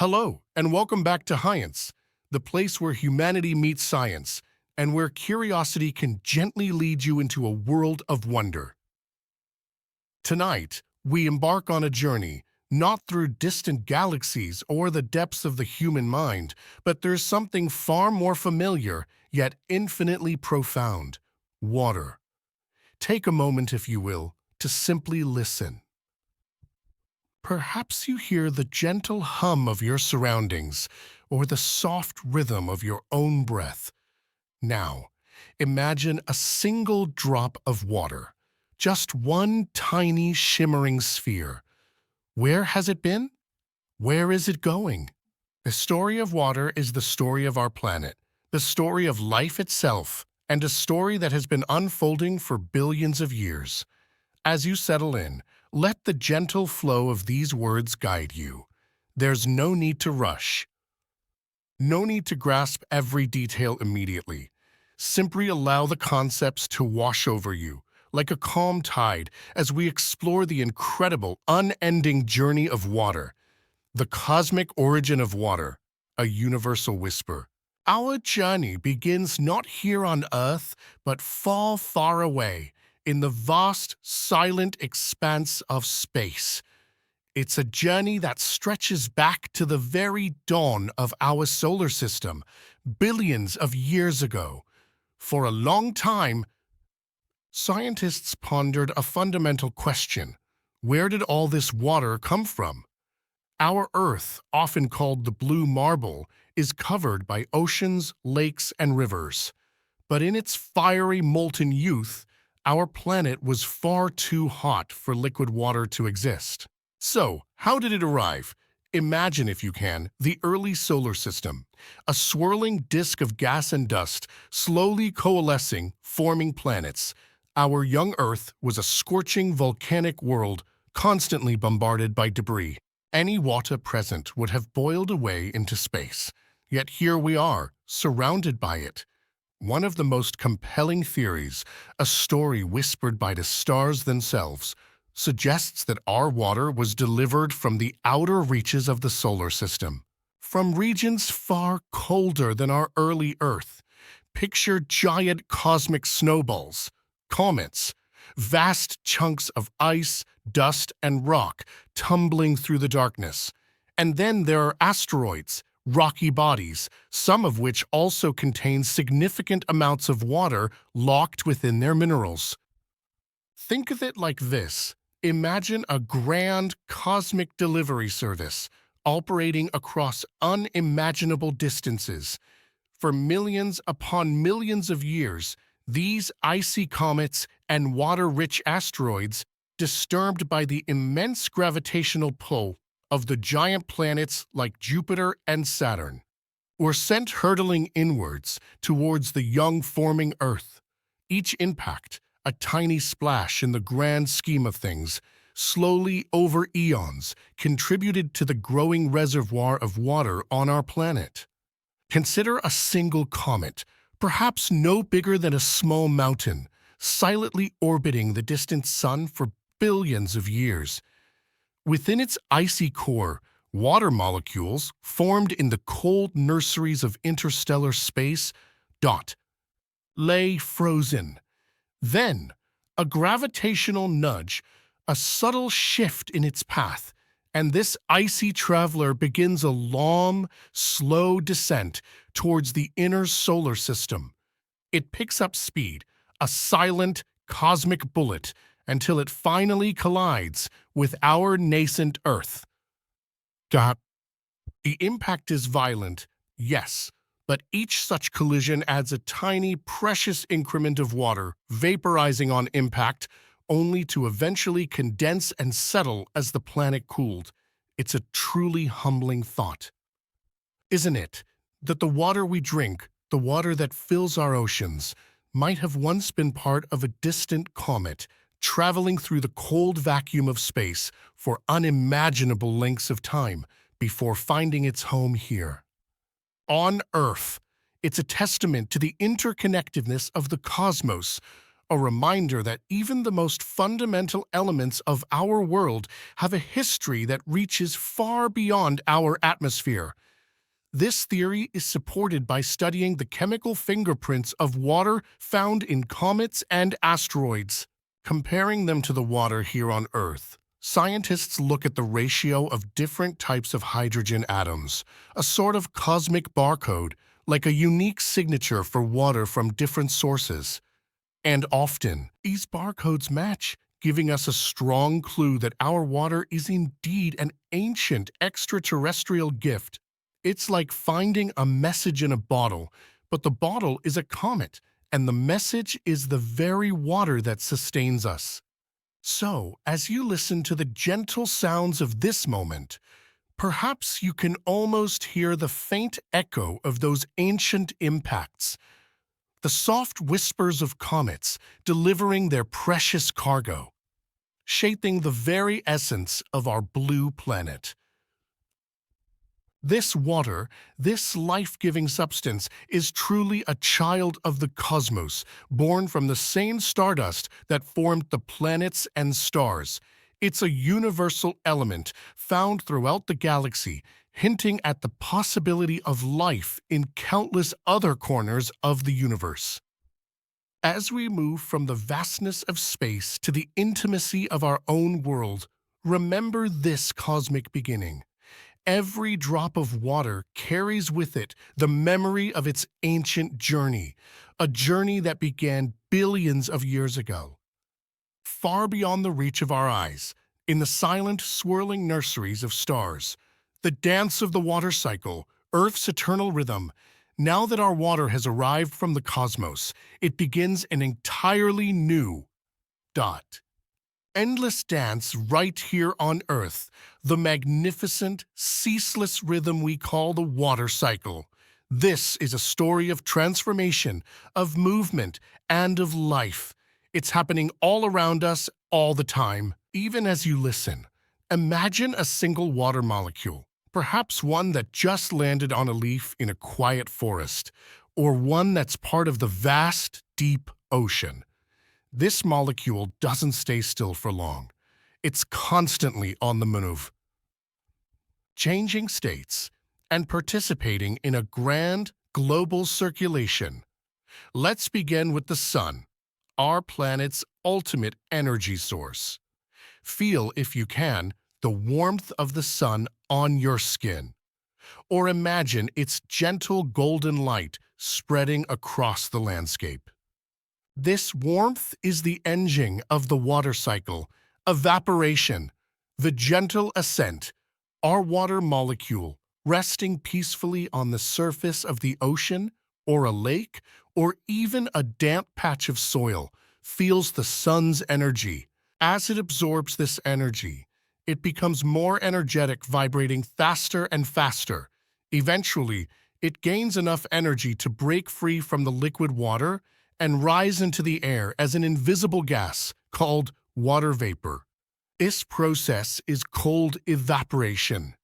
Hello, and welcome back to Haience, the place where humanity meets science, and where curiosity can gently lead you into a world of wonder. Tonight, we embark on a journey, not through distant galaxies or the depths of the human mind, but there's something far more familiar, yet infinitely profound: water. Take a moment, if you will, to simply listen. Perhaps you hear the gentle hum of your surroundings or the soft rhythm of your own breath. Now, imagine a single drop of water, just one tiny shimmering sphere. Where has it been? Where is it going? The story of water is the story of our planet, the story of life itself, and a story that has been unfolding for billions of years. As you settle in, let the gentle flow of these words guide you. There's no need to rush. No need to grasp every detail immediately. Simply allow the concepts to wash over you, like a calm tide, as we explore the incredible, unending journey of water, the cosmic origin of water, a universal whisper. Our journey begins not here on Earth, but far, far away, in the vast, silent expanse of space. It's a journey that stretches back to the very dawn of our solar system, billions of years ago. For a long time, scientists pondered a fundamental question: where did all this water come from? Our Earth, often called the blue marble, is covered by oceans, lakes, and rivers. But in its fiery molten youth, our planet was far too hot for liquid water to exist. So, how did it arrive? Imagine, if you can, the early solar system, a swirling disk of gas and dust, slowly coalescing, forming planets. Our young Earth was a scorching volcanic world, constantly bombarded by debris. Any water present would have boiled away into space. Yet here we are, surrounded by it. One of the most compelling theories, a story whispered by the stars themselves, suggests that our water was delivered from the outer reaches of the solar system, from regions far colder than our early Earth. Picture giant cosmic snowballs, comets, vast chunks of ice, dust, and rock tumbling through the darkness. And then there are asteroids, rocky bodies, some of which also contain significant amounts of water locked within their minerals. Think of it like this. Imagine a grand cosmic delivery service operating across unimaginable distances. For millions upon millions of years, these icy comets and water-rich asteroids, disturbed by the immense gravitational pull of the giant planets like Jupiter and Saturn, were sent hurtling inwards towards the young forming Earth. Each impact, a tiny splash in the grand scheme of things, slowly over eons contributed to the growing reservoir of water on our planet. Consider a single comet, perhaps no bigger than a small mountain, silently orbiting the distant sun for billions of years. Within its icy core, water molecules, formed in the cold nurseries of interstellar space, lay frozen. Then, a gravitational nudge, a subtle shift in its path, and this icy traveler begins a long, slow descent towards the inner solar system. It picks up speed, a silent, cosmic bullet, until it finally collides with our nascent Earth. The impact is violent, yes, but each such collision adds a tiny, precious increment of water, vaporizing on impact, only to eventually condense and settle as the planet cooled. It's a truly humbling thought, isn't it, that the water we drink, the water that fills our oceans, might have once been part of a distant comet, traveling through the cold vacuum of space for unimaginable lengths of time before finding its home here. On Earth, it's a testament to the interconnectedness of the cosmos, a reminder that even the most fundamental elements of our world have a history that reaches far beyond our atmosphere. This theory is supported by studying the chemical fingerprints of water found in comets and asteroids. Comparing them to the water here on Earth, scientists look at the ratio of different types of hydrogen atoms, a sort of cosmic barcode, like a unique signature for water from different sources. And often, these barcodes match, giving us a strong clue that our water is indeed an ancient extraterrestrial gift. It's like finding a message in a bottle, but the bottle is a comet, and the message is the very water that sustains us. So, as you listen to the gentle sounds of this moment, perhaps you can almost hear the faint echo of those ancient impacts, the soft whispers of comets delivering their precious cargo, shaping the very essence of our blue planet. This water, this life-giving substance, is truly a child of the cosmos, born from the same stardust that formed the planets and stars. It's a universal element found throughout the galaxy, hinting at the possibility of life in countless other corners of the universe. As we move from the vastness of space to the intimacy of our own world, remember this cosmic beginning. Every drop of water carries with it the memory of its ancient journey, a journey that began billions of years ago. Far beyond the reach of our eyes, in the silent, swirling nurseries of stars, the dance of the water cycle, Earth's eternal rhythm, now that our water has arrived from the cosmos, it begins an entirely new endless dance right here on Earth, the magnificent, ceaseless rhythm we call the water cycle. This is a story of transformation, of movement, and of life. It's happening all around us all the time, even as you listen. Imagine a single water molecule, perhaps one that just landed on a leaf in a quiet forest, or one that's part of the vast, deep ocean. This molecule doesn't stay still for long. It's constantly on the move, changing states and participating in a grand global circulation. Let's begin with the sun, our planet's ultimate energy source. Feel, if you can, the warmth of the sun on your skin, or imagine its gentle golden light spreading across the landscape. This warmth is the engine of the water cycle, evaporation, the gentle ascent, our water molecule resting peacefully on the surface of the ocean or a lake or even a damp patch of soil, feels the sun's energy. As it absorbs this energy, it becomes more energetic, vibrating faster and faster. Eventually, it gains enough energy to break free from the liquid water and rise into the air as an invisible gas called water vapor. This process is called evaporation.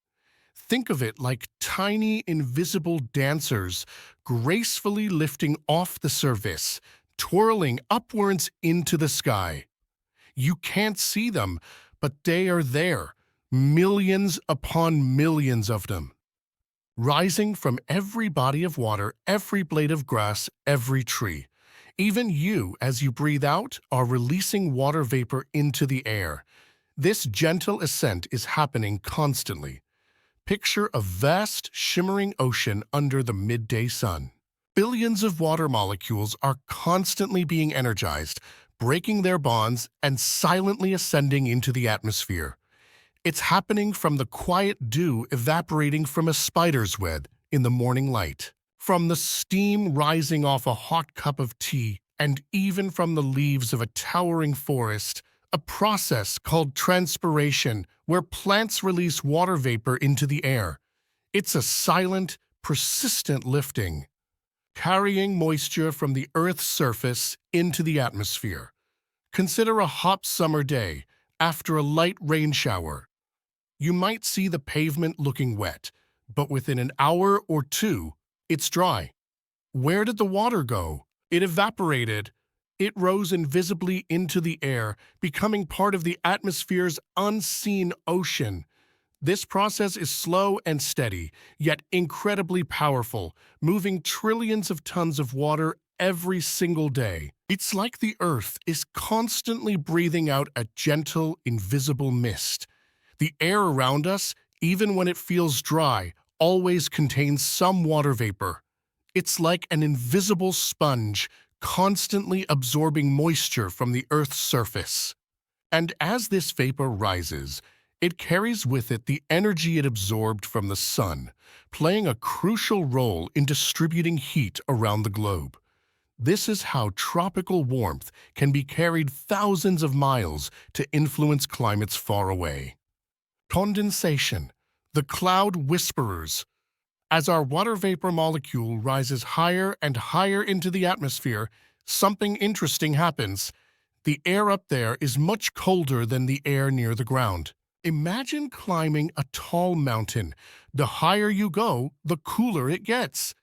Think of it like tiny invisible dancers gracefully lifting off the surface, twirling upwards into the sky. You can't see them, but they are there, millions upon millions of them, rising from every body of water, every blade of grass, every tree. Even you, as you breathe out, are releasing water vapor into the air. This gentle ascent is happening constantly. Picture a vast, shimmering ocean under the midday sun. Billions of water molecules are constantly being energized, breaking their bonds and silently ascending into the atmosphere. It's happening from the quiet dew evaporating from a spider's web in the morning light, from the steam rising off a hot cup of tea, and even from the leaves of a towering forest, a process called transpiration where plants release water vapor into the air. It's a silent, persistent lifting, carrying moisture from the Earth's surface into the atmosphere. Consider a hot summer day after a light rain shower. You might see the pavement looking wet, but within an hour or two, it's dry. Where did the water go? It evaporated. It rose invisibly into the air, becoming part of the atmosphere's unseen ocean. This process is slow and steady, yet incredibly powerful, moving trillions of tons of water every single day. It's like the Earth is constantly breathing out a gentle, invisible mist. The air around us, even when it feels dry, always contains some water vapor. It's like an invisible sponge, constantly absorbing moisture from the Earth's surface. And as this vapor rises, it carries with it the energy it absorbed from the sun, playing a crucial role in distributing heat around the globe. This is how tropical warmth can be carried thousands of miles to influence climates far away. Condensation, the cloud whisperers. As our water vapor molecule rises higher and higher into the atmosphere, something interesting happens. The air up there is much colder than the air near the ground. Imagine climbing a tall mountain. The higher you go, the cooler it gets.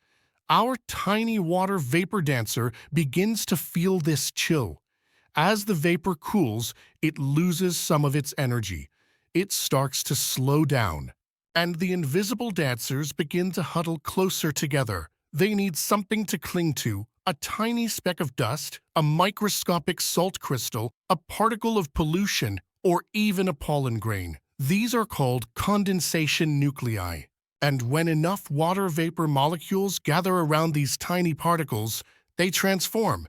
Our tiny water vapor dancer begins to feel this chill. As the vapor cools, it loses some of its energy. It starts to slow down, and the invisible dancers begin to huddle closer together. They need something to cling to, a tiny speck of dust, a microscopic salt crystal, a particle of pollution, or even a pollen grain. These are called condensation nuclei. And when enough water vapor molecules gather around these tiny particles, they transform.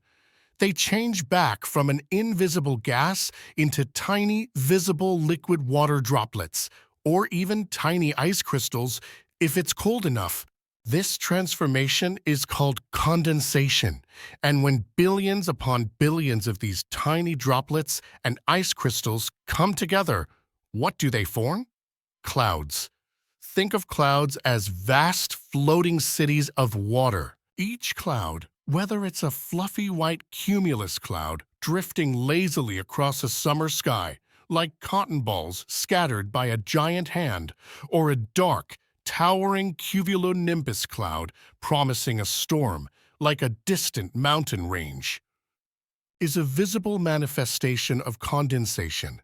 They change back from an invisible gas into tiny, visible liquid water droplets, or even tiny ice crystals if it's cold enough. This transformation is called condensation, and when billions upon billions of these tiny droplets and ice crystals come together, what do they form? Clouds. Think of clouds as vast floating cities of water. Each cloud, whether it's a fluffy white cumulus cloud drifting lazily across a summer sky, like cotton balls scattered by a giant hand, or a dark, towering cumulonimbus cloud promising a storm, like a distant mountain range, is a visible manifestation of condensation.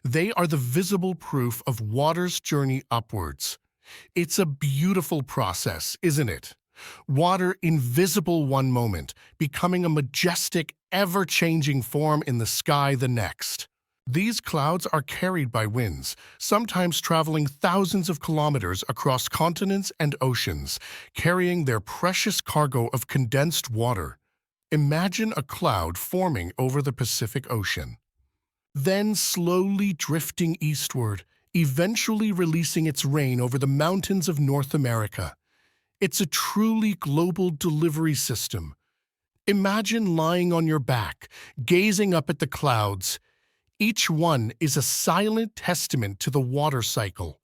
They are the visible proof of water's journey upwards. It's a beautiful process, isn't it? Water invisible one moment, becoming a majestic, ever-changing form in the sky the next. These clouds are carried by winds, sometimes traveling thousands of kilometers across continents and oceans, carrying their precious cargo of condensed water. Imagine a cloud forming over the Pacific Ocean, then slowly drifting eastward, eventually releasing its rain over the mountains of North America. It's a truly global delivery system. Imagine lying on your back, gazing up at the clouds. Each one is a silent testament to the water cycle,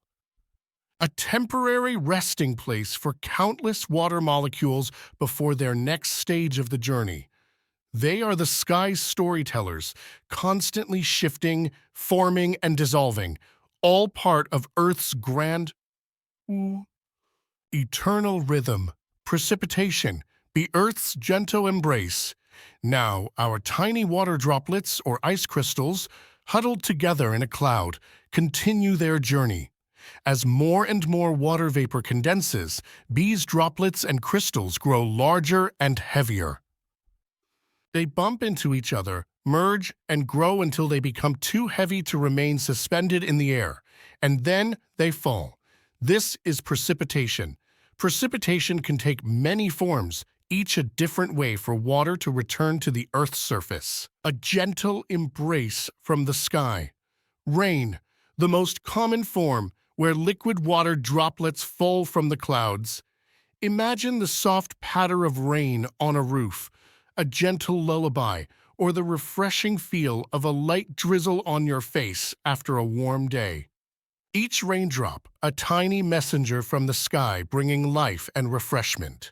a temporary resting place for countless water molecules before their next stage of the journey. They are the sky's storytellers, constantly shifting, forming, and dissolving, all part of Earth's grand, eternal rhythm. Precipitation, the Earth's gentle embrace. Now, our tiny water droplets or ice crystals, huddled together in a cloud, continue their journey. As more and more water vapor condenses, these droplets and crystals grow larger and heavier. They bump into each other, merge, and grow until they become too heavy to remain suspended in the air, and then they fall. This is precipitation. Precipitation can take many forms, each a different way for water to return to the Earth's surface. A gentle embrace from the sky. Rain, the most common form, where liquid water droplets fall from the clouds. Imagine the soft patter of rain on a roof, a gentle lullaby, or the refreshing feel of a light drizzle on your face after a warm day. Each raindrop, a tiny messenger from the sky bringing life and refreshment.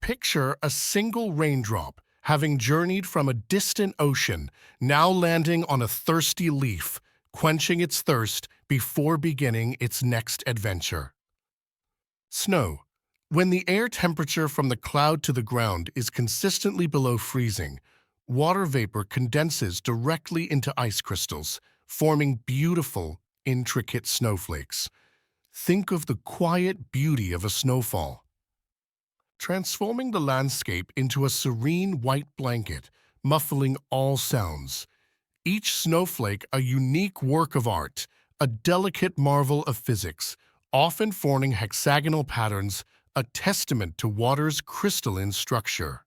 Picture a single raindrop having journeyed from a distant ocean, now landing on a thirsty leaf, quenching its thirst before beginning its next adventure. Snow. When the air temperature from the cloud to the ground is consistently below freezing, Water vapor condenses directly into ice crystals, forming beautiful, intricate snowflakes. Think of the quiet beauty of a snowfall, transforming the landscape into a serene white blanket, muffling all sounds. Each snowflake a unique work of art, a delicate marvel of physics, often forming hexagonal patterns, a testament to water's crystalline structure.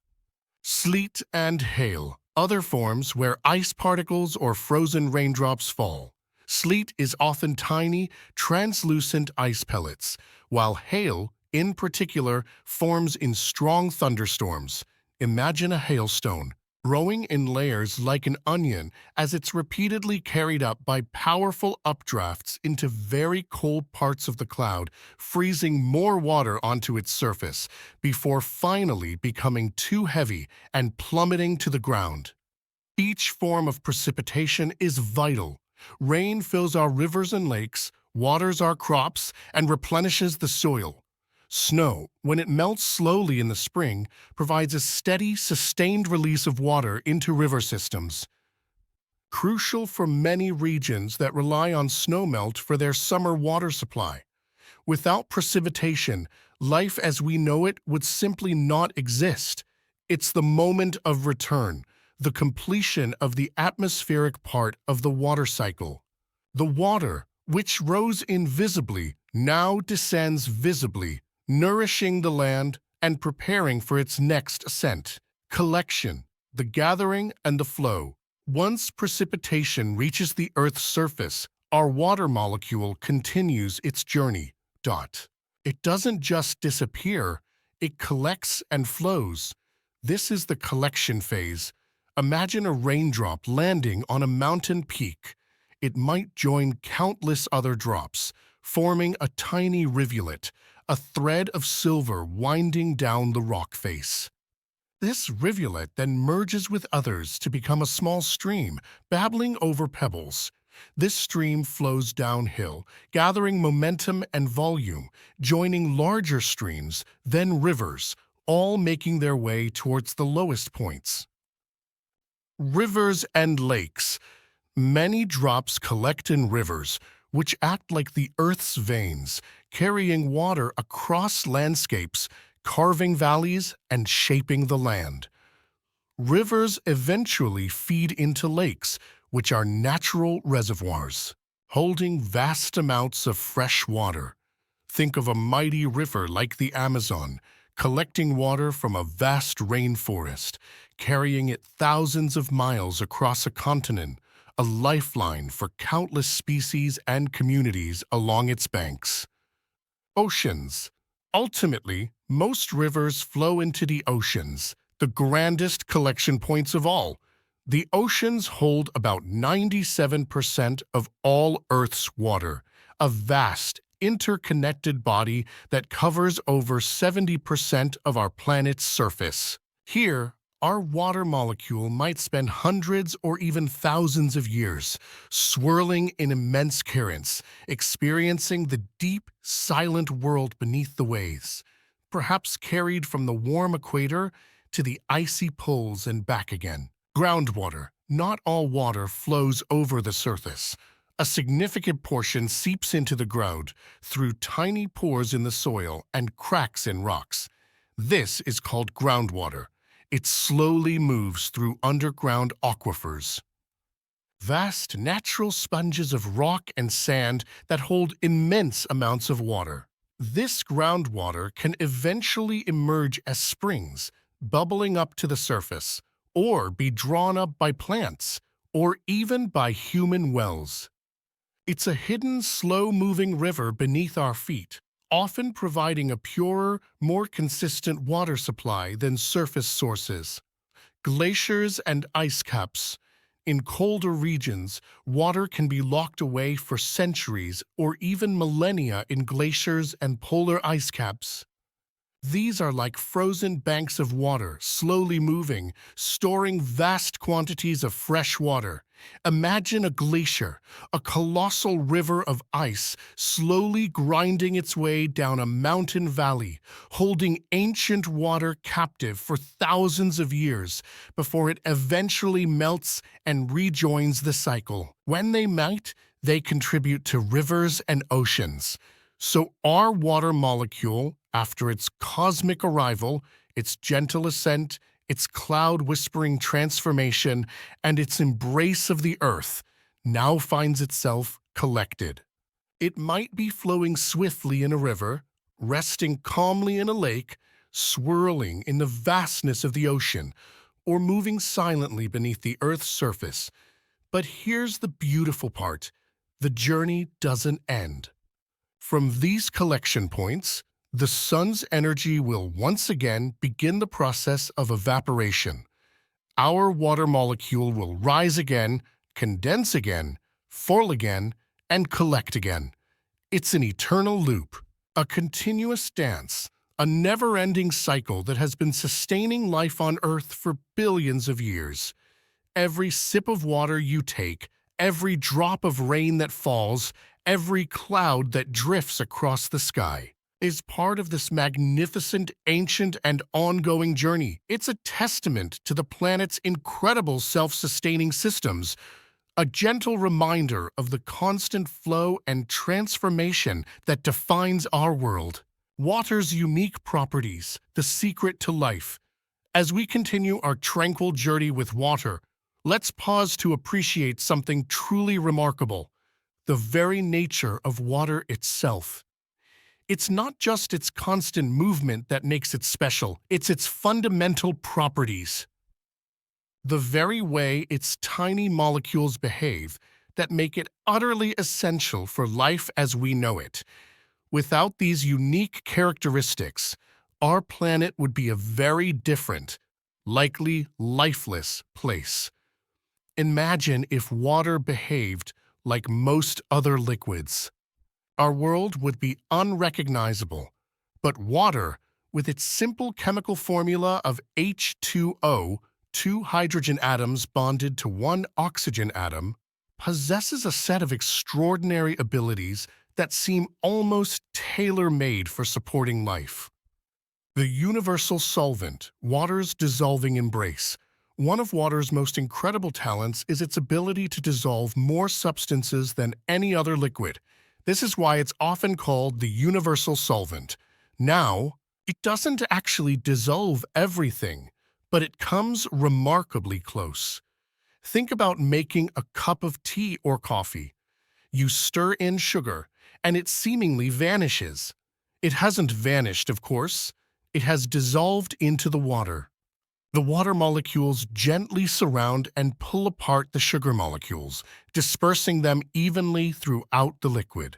Sleet and hail, other forms where ice particles or frozen raindrops fall. Sleet is often tiny, translucent ice pellets, while hail, in particular, forms in strong thunderstorms. Imagine a hailstone, growing in layers like an onion as it's repeatedly carried up by powerful updrafts into very cold parts of the cloud, freezing more water onto its surface before finally becoming too heavy and plummeting to the ground. Each form of precipitation is vital. Rain fills our rivers and lakes, waters our crops, and replenishes the soil. Snow, when it melts slowly in the spring, provides a steady, sustained release of water into river systems. Crucial for many regions that rely on snowmelt for their summer water supply. Without precipitation, life as we know it would simply not exist. It's the moment of return, the completion of the atmospheric part of the water cycle. The water, which rose invisibly, now descends visibly, nourishing the land and preparing for its next ascent. Collection, the gathering and the flow. Once precipitation reaches the Earth's surface, our water molecule continues its journey. It doesn't just disappear, it collects and flows. This is the collection phase. Imagine a raindrop landing on a mountain peak. It might join countless other drops, forming a tiny rivulet, a thread of silver winding down the rock face. This rivulet then merges with others to become a small stream, babbling over pebbles. This stream flows downhill, gathering momentum and volume, joining larger streams, then rivers, all making their way towards the lowest points. Rivers and lakes. Many drops collect in rivers, which act like the Earth's veins, carrying water across landscapes, carving valleys, and shaping the land. Rivers eventually feed into lakes, which are natural reservoirs, holding vast amounts of fresh water. Think of a mighty river like the Amazon, collecting water from a vast rainforest, carrying it thousands of miles across a continent, a lifeline for countless species and communities along its banks. Oceans. Ultimately, most rivers flow into the oceans, the grandest collection points of all. The oceans hold about 97% of all Earth's water, a vast, interconnected body that covers over 70% of our planet's surface. Here, our water molecule might spend hundreds or even thousands of years, swirling in immense currents, experiencing the deep, silent world beneath the waves, perhaps carried from the warm equator to the icy poles and back again. Groundwater. Not all water flows over the surface. A significant portion seeps into the ground through tiny pores in the soil and cracks in rocks. This is called groundwater. It slowly moves through underground aquifers. Vast natural sponges of rock and sand that hold immense amounts of water. This groundwater can eventually emerge as springs, bubbling up to the surface, or be drawn up by plants, or even by human wells. It's a hidden, slow-moving river beneath our feet, often providing a purer, more consistent water supply than surface sources. Glaciers and ice caps. In colder regions, water can be locked away for centuries or even millennia in glaciers and polar ice caps. These are like frozen banks of water, slowly moving, storing vast quantities of fresh water. Imagine a glacier, a colossal river of ice slowly grinding its way down a mountain valley, holding ancient water captive for thousands of years before it eventually melts and rejoins the cycle. When they melt, they contribute to rivers and oceans. So our water molecule, after its cosmic arrival, its gentle ascent, its cloud-whispering transformation, and its embrace of the earth, now finds itself collected. It might be flowing swiftly in a river, resting calmly in a lake, swirling in the vastness of the ocean, or moving silently beneath the earth's surface. But here's the beautiful part: the journey doesn't end. From these collection points, the sun's energy will once again begin the process of evaporation. Our water molecule will rise again, condense again, fall again, and collect again. It's an eternal loop, a continuous dance, a never-ending cycle that has been sustaining life on Earth for billions of years. Every sip of water you take, every drop of rain that falls, every cloud that drifts across the sky is part of this magnificent, ancient, and ongoing journey. It's a testament to the planet's incredible self-sustaining systems, a gentle reminder of the constant flow and transformation that defines our world. Water's unique properties, the secret to life. As we continue our tranquil journey with water, let's pause to appreciate something truly remarkable: the very nature of water itself. It's not just its constant movement that makes it special, it's its fundamental properties. The very way its tiny molecules behave that make it utterly essential for life as we know it. Without these unique characteristics, our planet would be a very different, likely lifeless place. Imagine if water behaved like most other liquids. Our world would be unrecognizable, but water, with its simple chemical formula of H2O, two hydrogen atoms bonded to one oxygen atom, possesses a set of extraordinary abilities that seem almost tailor-made for supporting life. The universal solvent, water's dissolving embrace. One of water's most incredible talents is its ability to dissolve more substances than any other liquid. This is why it's often called the universal solvent. Now, it doesn't actually dissolve everything, but it comes remarkably close. Think about making a cup of tea or coffee. You stir in sugar, and it seemingly vanishes. It hasn't vanished, of course. It has dissolved into the water. The water molecules gently surround and pull apart the sugar molecules, dispersing them evenly throughout the liquid.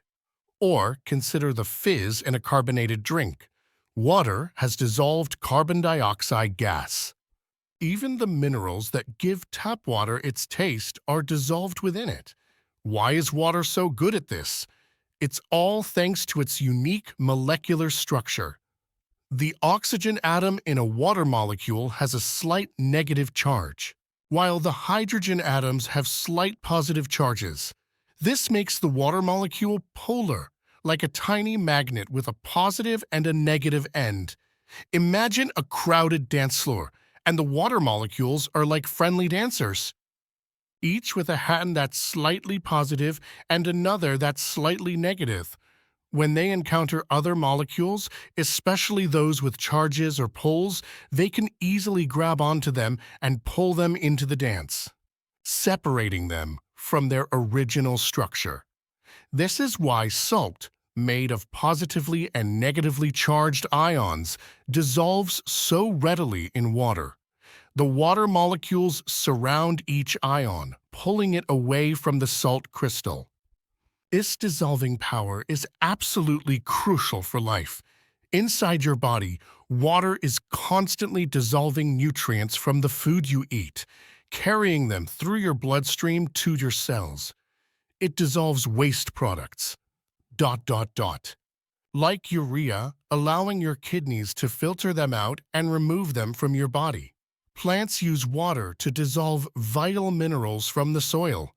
Or consider the fizz in a carbonated drink. Water has dissolved carbon dioxide gas. Even the minerals that give tap water its taste are dissolved within it. Why is water so good at this? It's all thanks to its unique molecular structure. The oxygen atom in a water molecule has a slight negative charge, while the hydrogen atoms have slight positive charges. This makes the water molecule polar, like a tiny magnet with a positive and a negative end. Imagine a crowded dance floor, and the water molecules are like friendly dancers, each with a hand that's slightly positive and another that's slightly negative. When they encounter other molecules, especially those with charges or poles, they can easily grab onto them and pull them into the dance, separating them from their original structure. This is why salt, made of positively and negatively charged ions, dissolves so readily in water. The water molecules surround each ion, pulling it away from the salt crystal. This dissolving power is absolutely crucial for life. Inside your body, water is constantly dissolving nutrients from the food you eat, carrying them through your bloodstream to your cells. It dissolves waste products. Like urea, allowing your kidneys to filter them out and remove them from your body. Plants use water to dissolve vital minerals from the soil,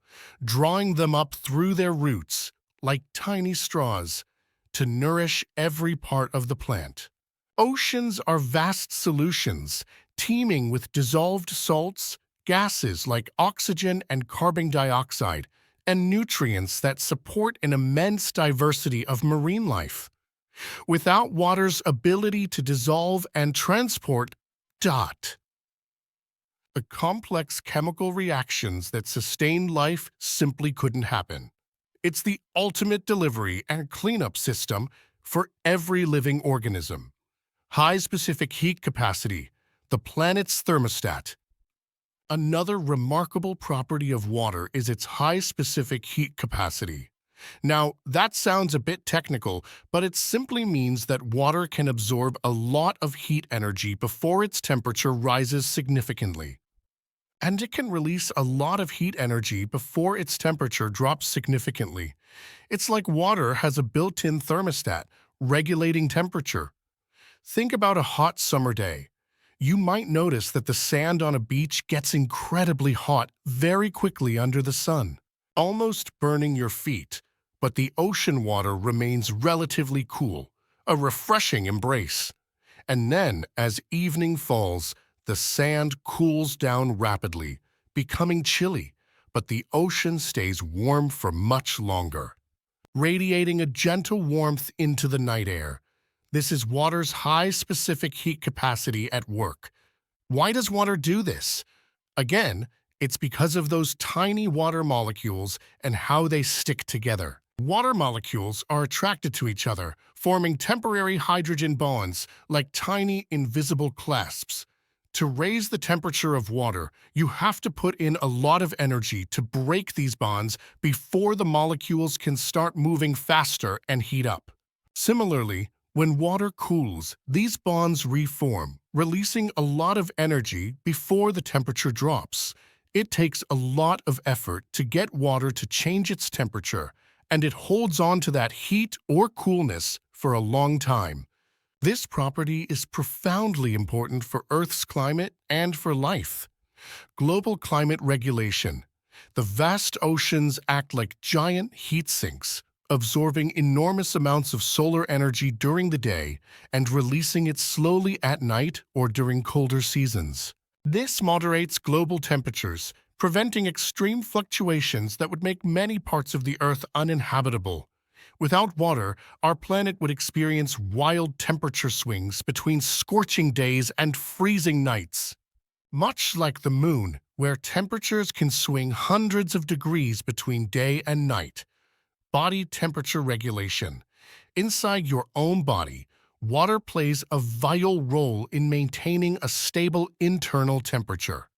drawing them up through their roots, like tiny straws, to nourish every part of the plant. Oceans are vast solutions, teeming with dissolved salts, gases like oxygen and carbon dioxide, and nutrients that support an immense diversity of marine life. Without water's ability to dissolve and transport, the complex chemical reactions that sustain life simply couldn't happen. It's the ultimate delivery and cleanup system for every living organism. High specific heat capacity, the planet's thermostat. Another remarkable property of water is its high specific heat capacity. Now, that sounds a bit technical, but it simply means that water can absorb a lot of heat energy before its temperature rises significantly. And it can release a lot of heat energy before its temperature drops significantly. It's like water has a built-in thermostat, regulating temperature. Think about a hot summer day. You might notice that the sand on a beach gets incredibly hot very quickly under the sun, almost burning your feet, but the ocean water remains relatively cool, a refreshing embrace. And then, as evening falls, the sand cools down rapidly, becoming chilly, but the ocean stays warm for much longer, radiating a gentle warmth into the night air. This is water's high specific heat capacity at work. Why does water do this? Again, it's because of those tiny water molecules and how they stick together. Water molecules are attracted to each other, forming temporary hydrogen bonds like tiny invisible clasps. To raise the temperature of water, you have to put in a lot of energy to break these bonds before the molecules can start moving faster and heat up. Similarly, when water cools, these bonds reform, releasing a lot of energy before the temperature drops. It takes a lot of effort to get water to change its temperature, and it holds on to that heat or coolness for a long time. This property is profoundly important for Earth's climate and for life. Global climate regulation. The vast oceans act like giant heat sinks, absorbing enormous amounts of solar energy during the day and releasing it slowly at night or during colder seasons. This moderates global temperatures, preventing extreme fluctuations that would make many parts of the Earth uninhabitable. Without water, our planet would experience wild temperature swings between scorching days and freezing nights. Much like the moon, where temperatures can swing hundreds of degrees between day and night. Body temperature regulation. Inside your own body, water plays a vital role in maintaining a stable internal temperature.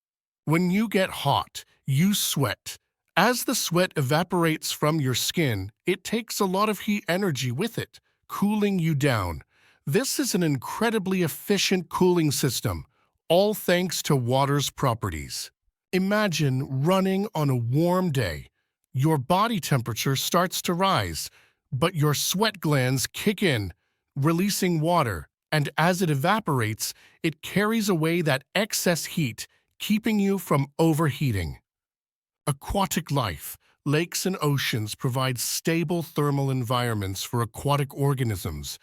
When you get hot, you sweat. As the sweat evaporates from your skin, it takes a lot of heat energy with it, cooling you down. This is an incredibly efficient cooling system, all thanks to water's properties. Imagine running on a warm day. Your body temperature starts to rise, but your sweat glands kick in, releasing water, and as it evaporates, it carries away that excess heat, keeping you from overheating. Aquatic life. Lakes and oceans provide stable thermal environments for aquatic organisms.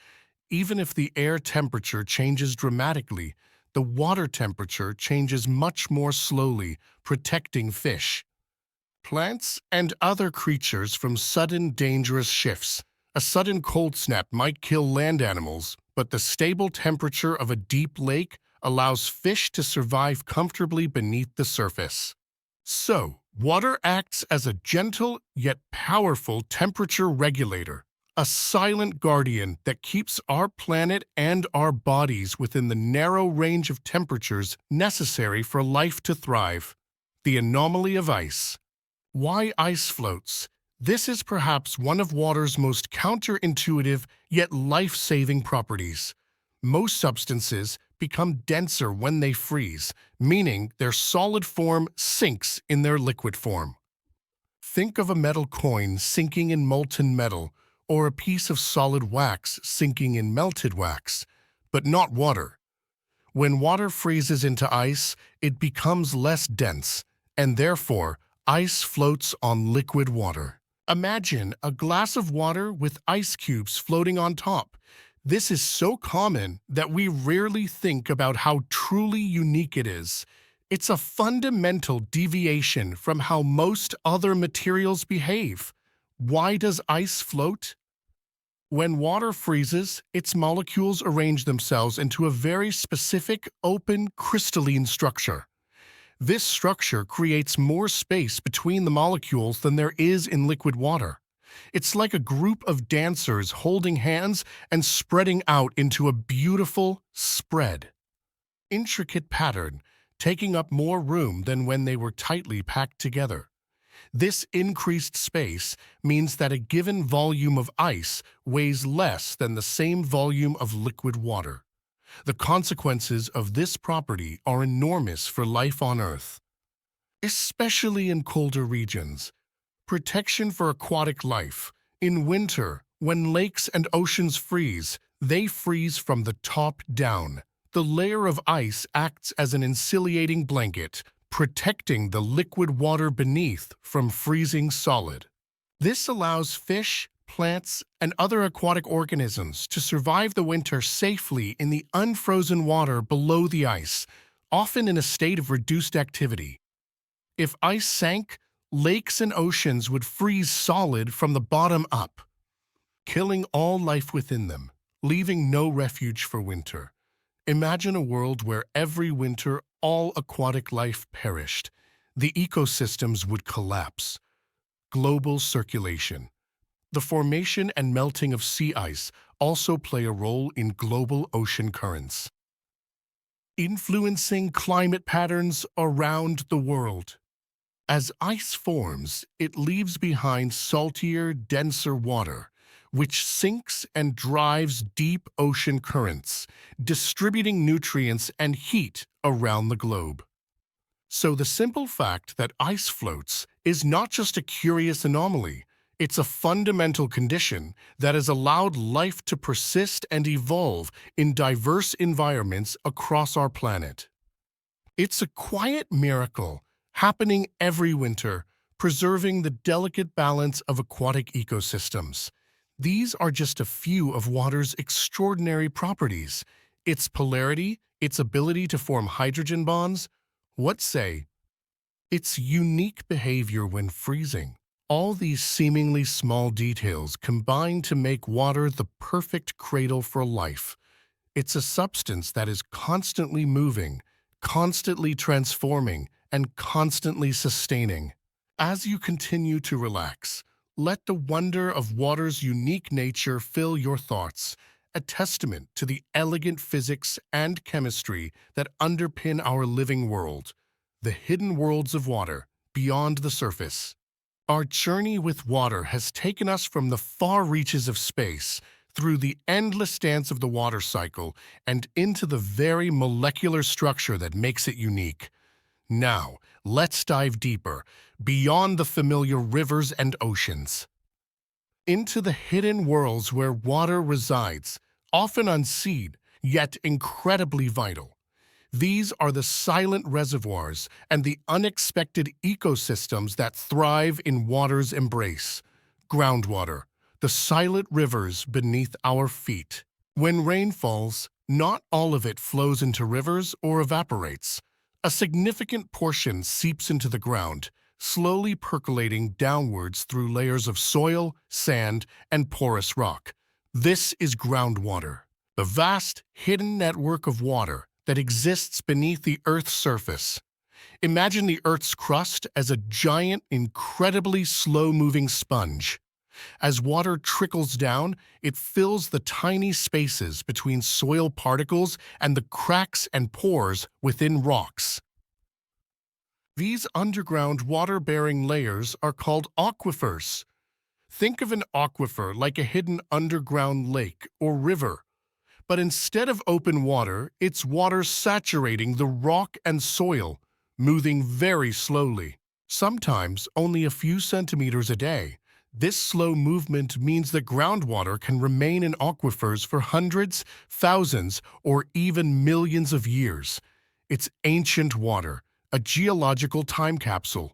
Even if the air temperature changes dramatically, the water temperature changes much more slowly, protecting fish, plants, and other creatures from sudden dangerous shifts. A sudden cold snap might kill land animals, but the stable temperature of a deep lake allows fish to survive comfortably beneath the surface. So, water acts as a gentle yet powerful temperature regulator, a silent guardian that keeps our planet and our bodies within the narrow range of temperatures necessary for life to thrive. The anomaly of ice. Why ice floats? This is perhaps one of water's most counterintuitive yet life-saving properties. Most substances become denser when they freeze, meaning their solid form sinks in their liquid form. Think of a metal coin sinking in molten metal, or a piece of solid wax sinking in melted wax, but not water. When water freezes into ice, it becomes less dense, and therefore, ice floats on liquid water. Imagine a glass of water with ice cubes floating on top. This is so common that we rarely think about how truly unique it is. It's a fundamental deviation from how most other materials behave. Why does ice float? When water freezes, its molecules arrange themselves into a very specific, open, crystalline structure. This structure creates more space between the molecules than there is in liquid water. It's like a group of dancers holding hands and spreading out into a beautiful spread. Intricate pattern, taking up more room than when they were tightly packed together. This increased space means that a given volume of ice weighs less than the same volume of liquid water. The consequences of this property are enormous for life on Earth, especially in colder regions. Protection for aquatic life. In winter, when lakes and oceans freeze, they freeze from the top down. The layer of ice acts as an insulating blanket, protecting the liquid water beneath from freezing solid. This allows fish, plants, and other aquatic organisms to survive the winter safely in the unfrozen water below the ice, often in a state of reduced activity. If ice sank, lakes and oceans would freeze solid from the bottom up, killing all life within them, leaving no refuge for winter. Imagine a world where every winter all aquatic life perished. The ecosystems would collapse. Global circulation. The formation and melting of sea ice also play a role in global ocean currents, influencing climate patterns around the world. As ice forms, it leaves behind saltier, denser water, which sinks and drives deep ocean currents, distributing nutrients and heat around the globe. So the simple fact that ice floats is not just a curious anomaly, it's a fundamental condition that has allowed life to persist and evolve in diverse environments across our planet. It's a quiet miracle happening every winter, preserving the delicate balance of aquatic ecosystems. These are just a few of water's extraordinary properties. Its polarity, its ability to form hydrogen bonds, what say? Its unique behavior when freezing. All these seemingly small details combine to make water the perfect cradle for life. It's a substance that is constantly moving, constantly transforming, and constantly sustaining. As you continue to relax, let the wonder of water's unique nature fill your thoughts, a testament to the elegant physics and chemistry that underpin our living world, the hidden worlds of water beyond the surface. Our journey with water has taken us from the far reaches of space, through the endless dance of the water cycle, and into the very molecular structure that makes it unique. Now, let's dive deeper, beyond the familiar rivers and oceans, into the hidden worlds where water resides, often unseen, yet incredibly vital. These are the silent reservoirs and the unexpected ecosystems that thrive in water's embrace. Groundwater, the silent rivers beneath our feet. When rain falls, not all of it flows into rivers or evaporates. A significant portion seeps into the ground, slowly percolating downwards through layers of soil, sand, and porous rock. This is groundwater, the vast, hidden network of water that exists beneath the Earth's surface. Imagine the Earth's crust as a giant, incredibly slow-moving sponge. As water trickles down, it fills the tiny spaces between soil particles and the cracks and pores within rocks. These underground water-bearing layers are called aquifers. Think of an aquifer like a hidden underground lake or river. But instead of open water, it's water saturating the rock and soil, moving very slowly, sometimes only a few centimeters a day. This slow movement means that groundwater can remain in aquifers for hundreds, thousands, or even millions of years. It's ancient water, a geological time capsule.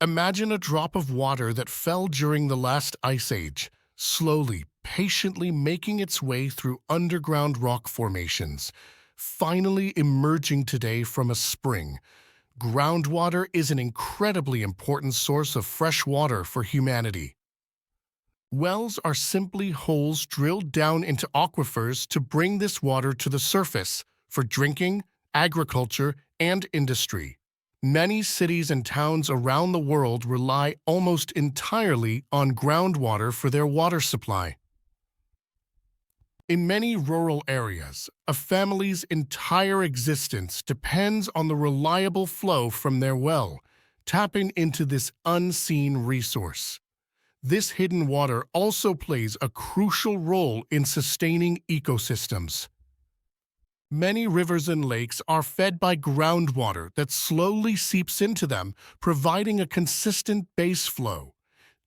Imagine a drop of water that fell during the last ice age, slowly, patiently making its way through underground rock formations, finally emerging today from a spring. Groundwater is an incredibly important source of fresh water for humanity. Wells are simply holes drilled down into aquifers to bring this water to the surface for drinking, agriculture, and industry. Many cities and towns around the world rely almost entirely on groundwater for their water supply. In many rural areas, a family's entire existence depends on the reliable flow from their well, tapping into this unseen resource. This hidden water also plays a crucial role in sustaining ecosystems. Many rivers and lakes are fed by groundwater that slowly seeps into them, providing a consistent base flow.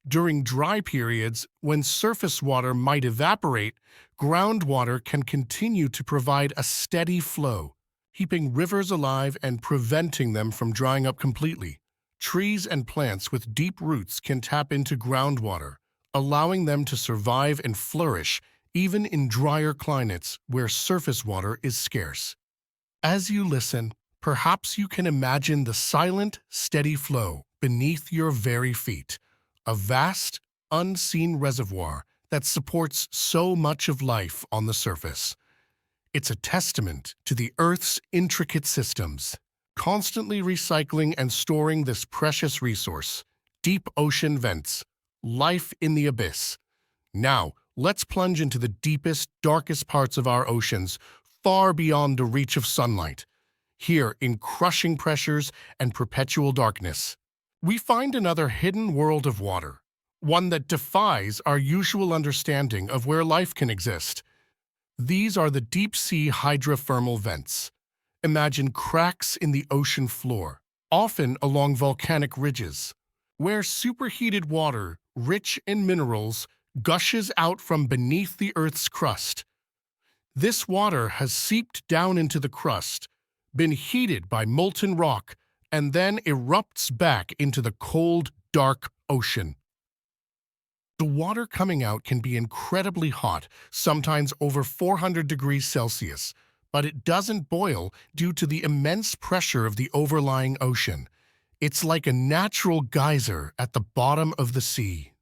During dry periods, when surface water might evaporate, groundwater can continue to provide a steady flow, keeping rivers alive and preventing them from drying up completely. Trees and plants with deep roots can tap into groundwater, allowing them to survive and flourish even in drier climates where surface water is scarce. As you listen, perhaps you can imagine the silent, steady flow beneath your very feet, a vast, unseen reservoir that supports so much of life on the surface. It's a testament to the Earth's intricate systems, constantly recycling and storing this precious resource. Deep ocean vents, life in the abyss. Now, let's plunge into the deepest, darkest parts of our oceans, far beyond the reach of sunlight. Here, in crushing pressures and perpetual darkness, we find another hidden world of water, one that defies our usual understanding of where life can exist. These are the deep-sea hydrothermal vents. Imagine cracks in the ocean floor, often along volcanic ridges, where superheated water, rich in minerals, gushes out from beneath the Earth's crust. This water has seeped down into the crust, been heated by molten rock, and then erupts back into the cold, dark ocean. The water coming out can be incredibly hot, sometimes over 400 degrees Celsius, but it doesn't boil due to the immense pressure of the overlying ocean. It's like a natural geyser at the bottom of the sea.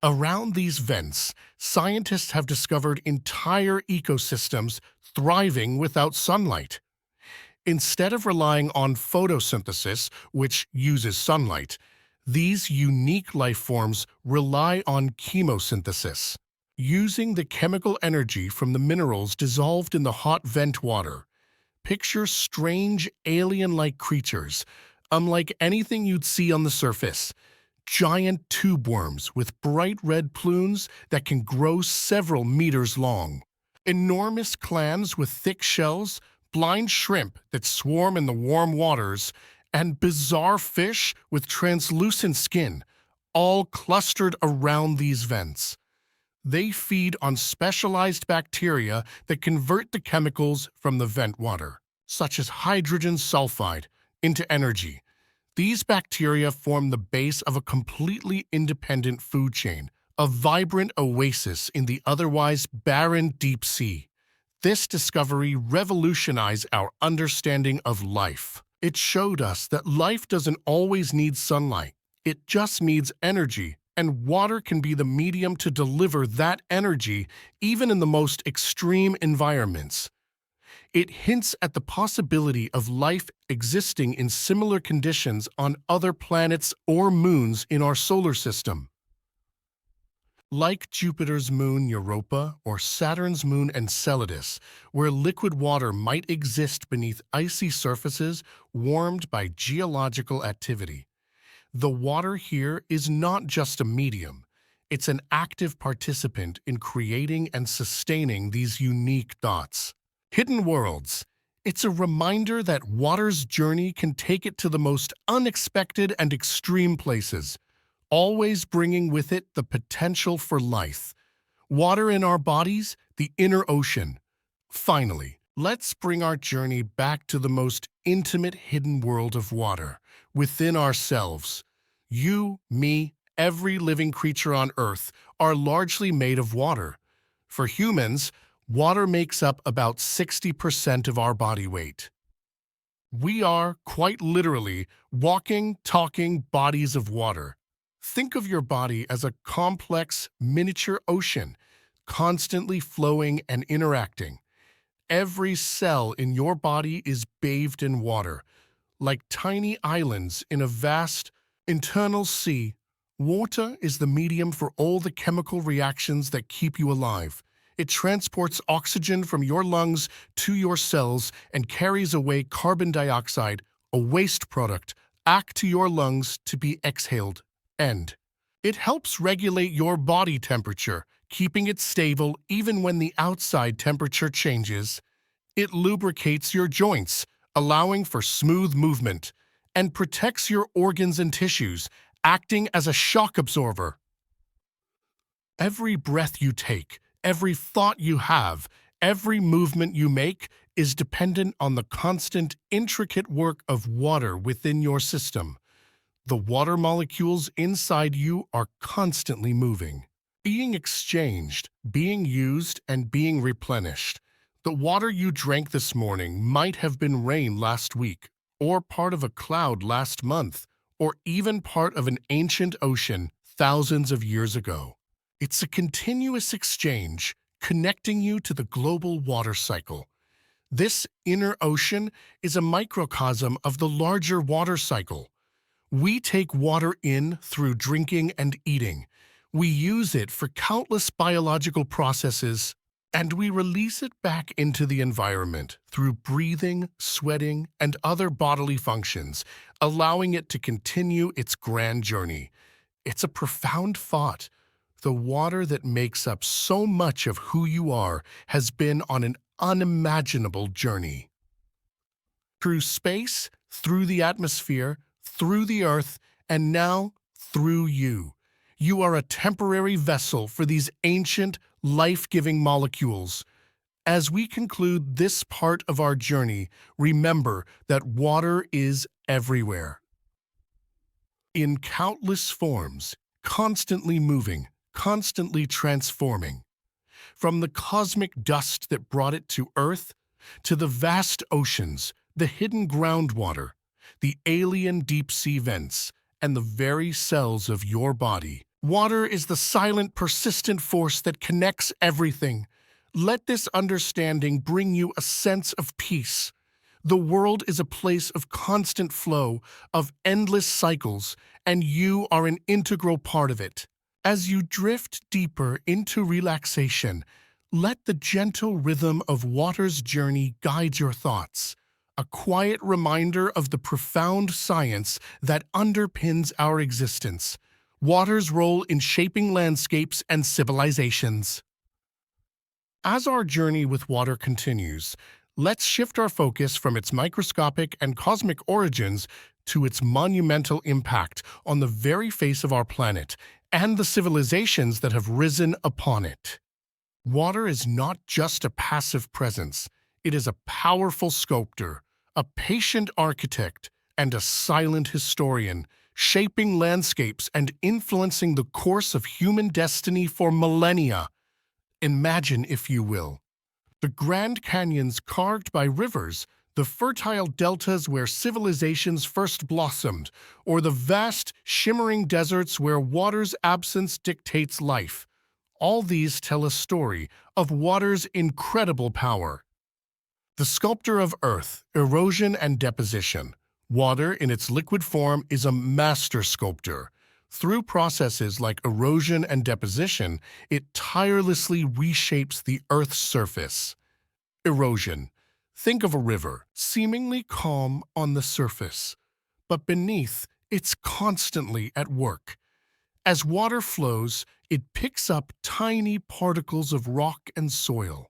Around these vents, scientists have discovered entire ecosystems thriving without sunlight. Instead of relying on photosynthesis, which uses sunlight, these unique life forms rely on chemosynthesis, using the chemical energy from the minerals dissolved in the hot vent water. Picture strange, alien-like creatures, unlike anything you'd see on the surface. Giant tube worms with bright red plumes that can grow several meters long. Enormous clams with thick shells, blind shrimp that swarm in the warm waters, and bizarre fish with translucent skin, all clustered around these vents. They feed on specialized bacteria that convert the chemicals from the vent water, such as hydrogen sulfide, into energy. These bacteria form the base of a completely independent food chain, a vibrant oasis in the otherwise barren deep sea. This discovery revolutionized our understanding of life. It showed us that life doesn't always need sunlight. It just needs energy, and water can be the medium to deliver that energy even in the most extreme environments. It hints at the possibility of life existing in similar conditions on other planets or moons in our solar system. Like Jupiter's moon Europa or Saturn's moon Enceladus, where liquid water might exist beneath icy surfaces warmed by geological activity. The water here is not just a medium. It's an active participant in creating and sustaining these unique dots. Hidden worlds. It's a reminder that water's journey can take it to the most unexpected and extreme places, always bringing with it the potential for life. Water in our bodies, the inner ocean. Finally, let's bring our journey back to the most intimate hidden world of water, within ourselves. You, me, every living creature on Earth are largely made of water. For humans, water makes up about 60% of our body weight. We are, quite literally, walking, talking bodies of water. Think of your body as a complex, miniature ocean, constantly flowing and interacting. Every cell in your body is bathed in water, like tiny islands in a vast, internal sea. Water is the medium for all the chemical reactions that keep you alive. It transports oxygen from your lungs to your cells and carries away carbon dioxide, a waste product, back to your lungs to be exhaled. And it helps regulate your body temperature, keeping it stable even when the outside temperature changes. It lubricates your joints, allowing for smooth movement, and protects your organs and tissues, acting as a shock absorber. Every breath you take, every thought you have, every movement you make is dependent on the constant, intricate work of water within your system. The water molecules inside you are constantly moving, being exchanged, being used, and being replenished. The water you drank this morning might have been rain last week, or part of a cloud last month, or even part of an ancient ocean thousands of years ago. It's a continuous exchange, connecting you to the global water cycle. This inner ocean is a microcosm of the larger water cycle. We take water in through drinking and eating. We use it for countless biological processes, and we release it back into the environment through breathing, sweating, and other bodily functions, allowing it to continue its grand journey. It's a profound thought. The water that makes up so much of who you are has been on an unimaginable journey. Through space, through the atmosphere, through the earth, and now through you. You are a temporary vessel for these ancient, life-giving molecules. As we conclude this part of our journey, remember that water is everywhere. In countless forms, constantly moving, constantly transforming. From the cosmic dust that brought it to Earth, to the vast oceans, the hidden groundwater, the alien deep-sea vents, and the very cells of your body. Water is the silent, persistent force that connects everything. Let this understanding bring you a sense of peace. The world is a place of constant flow, of endless cycles, and you are an integral part of it. As you drift deeper into relaxation, let the gentle rhythm of water's journey guide your thoughts, a quiet reminder of the profound science that underpins our existence, water's role in shaping landscapes and civilizations. As our journey with water continues, let's shift our focus from its microscopic and cosmic origins to its monumental impact on the very face of our planet and the civilizations that have risen upon it. Water is not just a passive presence. It is a powerful sculptor, a patient architect, and a silent historian, shaping landscapes and influencing the course of human destiny for millennia. Imagine, if you will, the Grand Canyons carved by rivers, the fertile deltas where civilizations first blossomed, or the vast, shimmering deserts where water's absence dictates life. All these tell a story of water's incredible power. The sculptor of Earth, erosion and deposition. Water in its liquid form is a master sculptor. Through processes like erosion and deposition, it tirelessly reshapes the Earth's surface. Erosion. Think of a river, seemingly calm on the surface, but beneath, it's constantly at work. As water flows, it picks up tiny particles of rock and soil.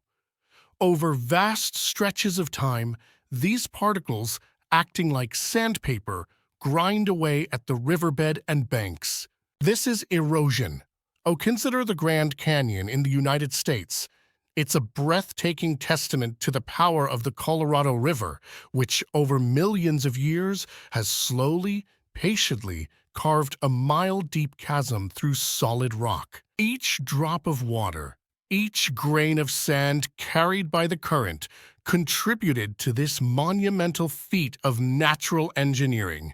Over vast stretches of time, these particles, acting like sandpaper, grind away at the riverbed and banks. This is erosion. Oh, consider the Grand Canyon in the United States. It's a breathtaking testament to the power of the Colorado River, which over millions of years has slowly, patiently carved a mile-deep chasm through solid rock. Each drop of water, each grain of sand carried by the current contributed to this monumental feat of natural engineering.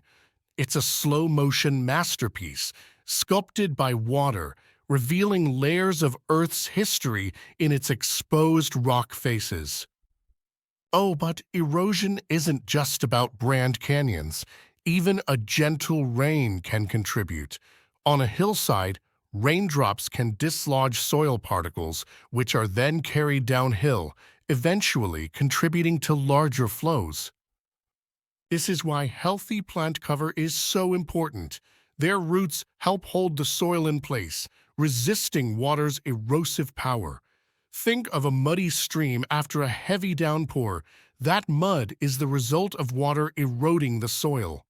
It's a slow-motion masterpiece, sculpted by water, revealing layers of Earth's history in its exposed rock faces. Oh, but erosion isn't just about Grand Canyons. Even a gentle rain can contribute. On a hillside, raindrops can dislodge soil particles, which are then carried downhill, eventually contributing to larger flows. This is why healthy plant cover is so important. Their roots help hold the soil in place, resisting water's erosive power. Think of a muddy stream after a heavy downpour. That mud is the result of water eroding the soil.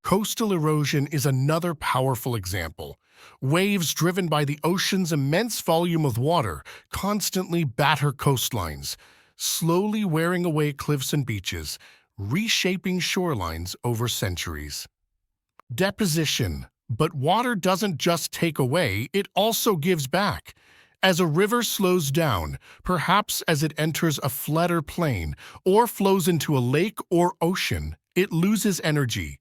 Coastal erosion is another powerful example. Waves driven by the ocean's immense volume of water constantly batter coastlines, slowly wearing away cliffs and beaches, reshaping shorelines over centuries. Deposition. But water doesn't just take away, it also gives back. As a river slows down, perhaps as it enters a flatter plain or flows into a lake or ocean, it loses energy.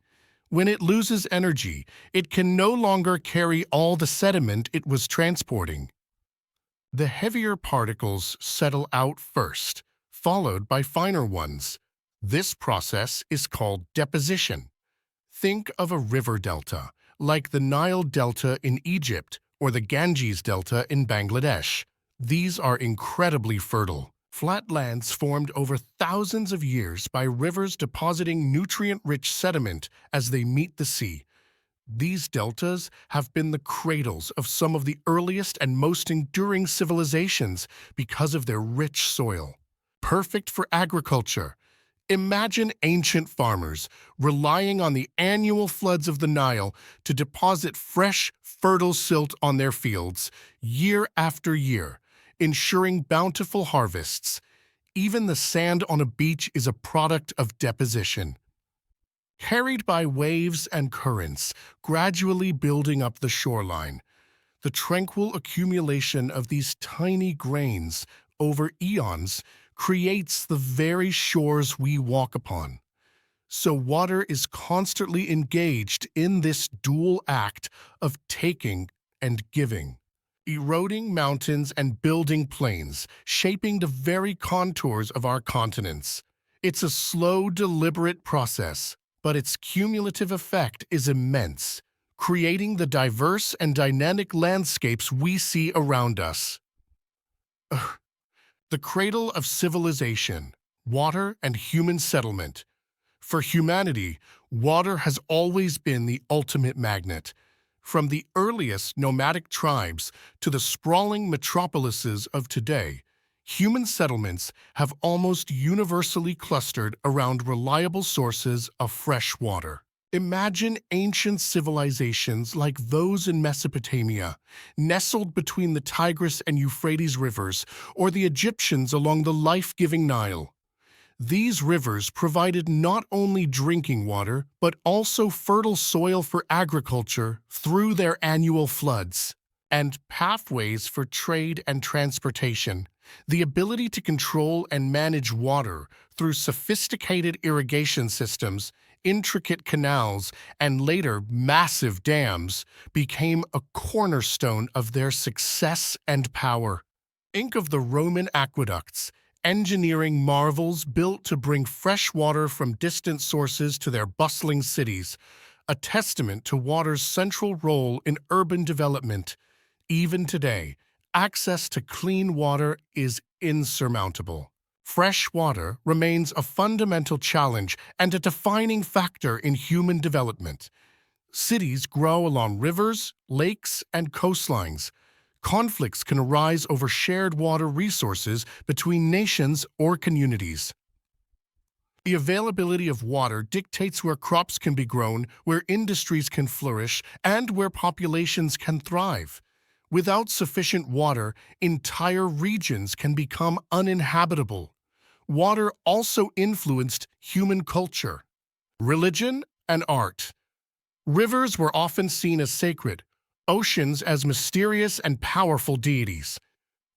When it loses energy, it can no longer carry all the sediment it was transporting. The heavier particles settle out first, followed by finer ones. This process is called deposition. Think of a river delta, like the Nile Delta in Egypt or the Ganges Delta in Bangladesh. These are incredibly fertile. Flatlands formed over thousands of years by rivers depositing nutrient-rich sediment as they meet the sea. These deltas have been the cradles of some of the earliest and most enduring civilizations because of their rich soil. Perfect for agriculture. Imagine ancient farmers relying on the annual floods of the Nile to deposit fresh, fertile silt on their fields year after year, ensuring bountiful harvests. Even the sand on a beach is a product of deposition. Carried by waves and currents, gradually building up the shoreline, the tranquil accumulation of these tiny grains over eons creates the very shores we walk upon. So water is constantly engaged in this dual act of taking and giving, eroding mountains and building plains, shaping the very contours of our continents. It's a slow, deliberate process, but its cumulative effect is immense, creating the diverse and dynamic landscapes we see around us. The cradle of civilization, water and human settlement. For humanity, water has always been the ultimate magnet. From the earliest nomadic tribes to the sprawling metropolises of today, human settlements have almost universally clustered around reliable sources of fresh water. Imagine ancient civilizations like those in Mesopotamia, nestled between the Tigris and Euphrates rivers, or the Egyptians along the life-giving Nile. These rivers provided not only drinking water, but also fertile soil for agriculture through their annual floods, and pathways for trade and transportation. The ability to control and manage water through sophisticated irrigation systems, intricate canals, and later massive dams became a cornerstone of their success and power. Think of the Roman aqueducts, engineering marvels built to bring fresh water from distant sources to their bustling cities, a testament to water's central role in urban development. Even today, access to clean water is insurmountable. Fresh water remains a fundamental challenge and a defining factor in human development. Cities grow along rivers, lakes, and coastlines. Conflicts can arise over shared water resources between nations or communities. The availability of water dictates where crops can be grown, where industries can flourish, and where populations can thrive. Without sufficient water, entire regions can become uninhabitable. Water also influenced human culture, religion, and art. Rivers were often seen as sacred, oceans as mysterious and powerful deities.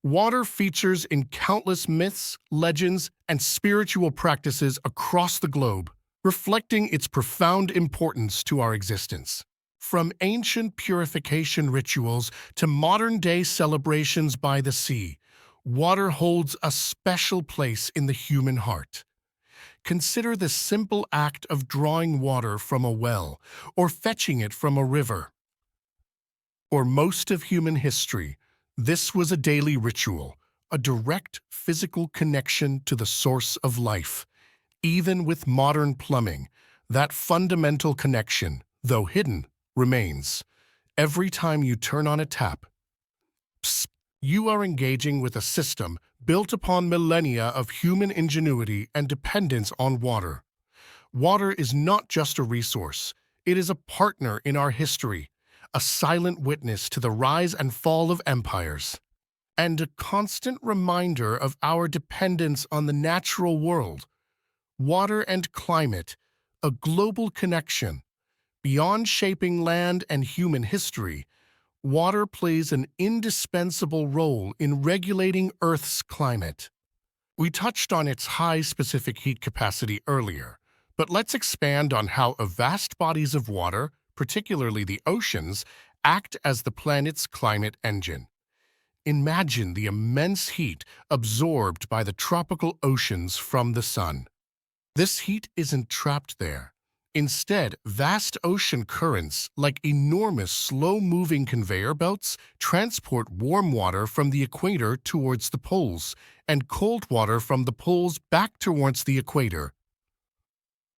Water features in countless myths, legends, and spiritual practices across the globe, reflecting its profound importance to our existence. From ancient purification rituals to modern-day celebrations by the sea, water holds a special place in the human heart. Consider the simple act of drawing water from a well or fetching it from a river. For most of human history, this was a daily ritual, a direct physical connection to the source of life. Even with modern plumbing, that fundamental connection, though hidden, remains. Every time you turn on a tap, you are engaging with a system built upon millennia of human ingenuity and dependence on water. Water is not just a resource, it is a partner in our history, a silent witness to the rise and fall of empires, and a constant reminder of our dependence on the natural world. Water and climate, a global connection. Beyond shaping land and human history, water plays an indispensable role in regulating Earth's climate. We touched on its high specific heat capacity earlier, but let's expand on how vast bodies of water, particularly the oceans, act as the planet's climate engine. Imagine the immense heat absorbed by the tropical oceans from the sun. This heat isn't trapped there. Instead, vast ocean currents, like enormous slow-moving conveyor belts, transport warm water from the equator towards the poles, and cold water from the poles back towards the equator.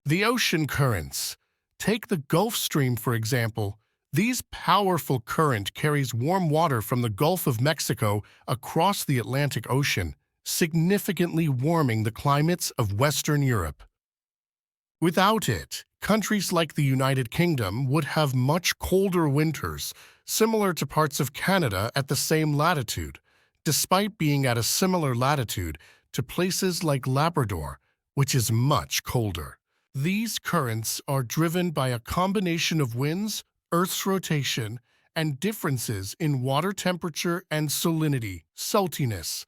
The ocean currents. Take the Gulf Stream, for example. These powerful current carries warm water from the Gulf of Mexico across the Atlantic Ocean, significantly warming the climates of Western Europe. Without it, countries like the United Kingdom would have much colder winters, similar to parts of Canada at the same latitude, despite being at a similar latitude to places like Labrador, which is much colder. These currents are driven by a combination of winds, Earth's rotation, and differences in water temperature and salinity, saltiness.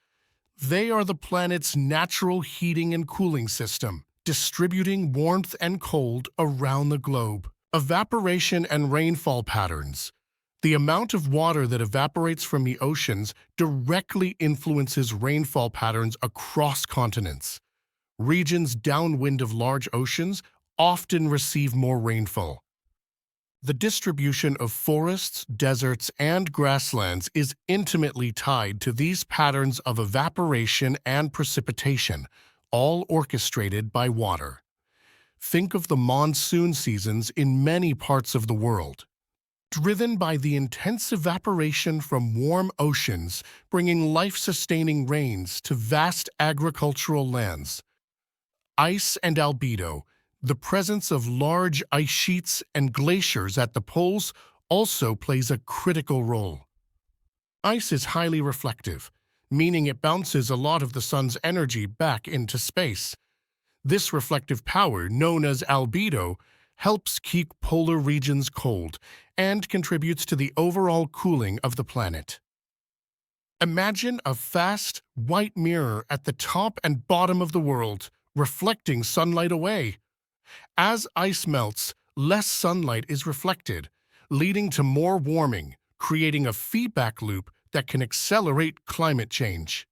They are the planet's natural heating and cooling system, distributing warmth and cold around the globe. Evaporation and rainfall patterns. The amount of water that evaporates from the oceans directly influences rainfall patterns across continents. Regions downwind of large oceans often receive more rainfall. The distribution of forests, deserts, and grasslands is intimately tied to these patterns of evaporation and precipitation, all orchestrated by water. Think of the monsoon seasons in many parts of the world. Driven by the intense evaporation from warm oceans, bringing life-sustaining rains to vast agricultural lands. Ice and albedo, the presence of large ice sheets and glaciers at the poles, also plays a critical role. Ice is highly reflective, meaning it bounces a lot of the sun's energy back into space. This reflective power, known as albedo, helps keep polar regions cold and contributes to the overall cooling of the planet. Imagine a vast, white mirror at the top and bottom of the world, reflecting sunlight away. As ice melts, less sunlight is reflected, leading to more warming, creating a feedback loop that can accelerate climate change.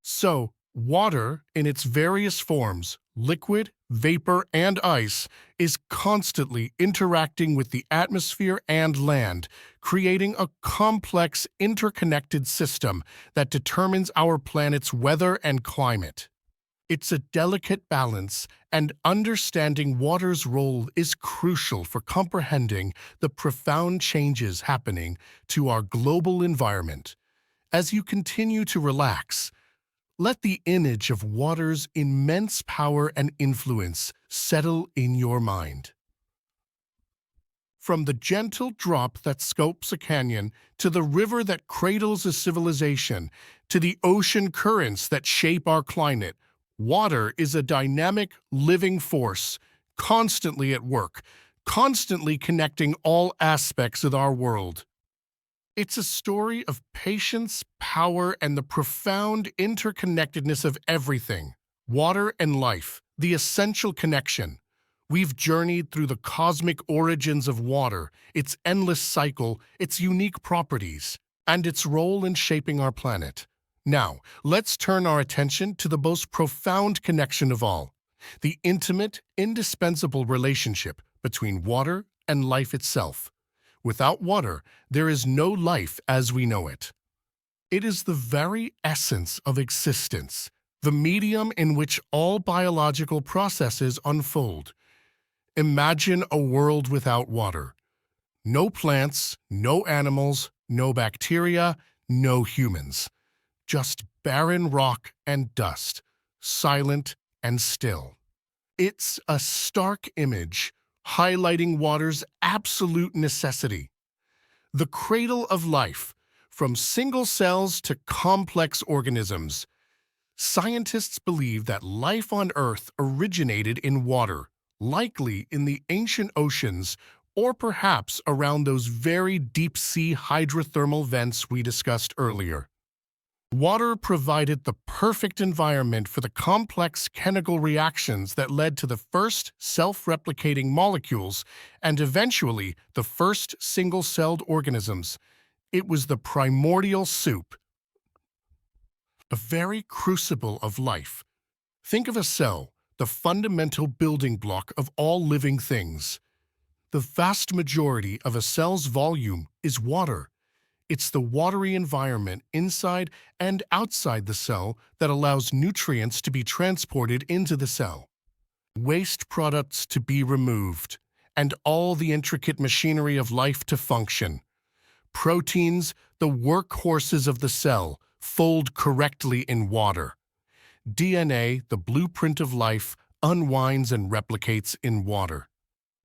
So, water, in its various forms, liquid, vapor, and ice, is constantly interacting with the atmosphere and land, creating a complex, interconnected system that determines our planet's weather and climate. It's a delicate balance, and understanding water's role is crucial for comprehending the profound changes happening to our global environment. As you continue to relax, Let the image of water's immense power and influence settle in your mind. From the gentle drop that sculpts a canyon, to the river that cradles a civilization, to the ocean currents that shape our climate, water is a dynamic, living force, constantly at work, constantly connecting all aspects of our world. It's a story of patience, power, and the profound interconnectedness of everything. Water and life, the essential connection. We've journeyed through the cosmic origins of water, its endless cycle, its unique properties, and its role in shaping our planet. Now, let's turn our attention to the most profound connection of all, the intimate, indispensable relationship between water and life itself. Without water, there is no life as we know it. It is the very essence of existence, the medium in which all biological processes unfold. Imagine a world without water. No plants, no animals, no bacteria, no humans. Just barren rock and dust, silent and still. It's a stark image, highlighting water's absolute necessity. The cradle of life, from single cells to complex organisms. Scientists believe that life on Earth originated in water, likely in the ancient oceans, or perhaps around those very deep-sea hydrothermal vents we discussed earlier. Water provided the perfect environment for the complex chemical reactions that led to the first self-replicating molecules and eventually the first single-celled organisms. It was the primordial soup, a very crucible of life. Think of a cell, the fundamental building block of all living things. The vast majority of a cell's volume is water. It's the watery environment inside and outside the cell that allows nutrients to be transported into the cell, waste products to be removed, and all the intricate machinery of life to function. Proteins, the workhorses of the cell, fold correctly in water. DNA, the blueprint of life, unwinds and replicates in water.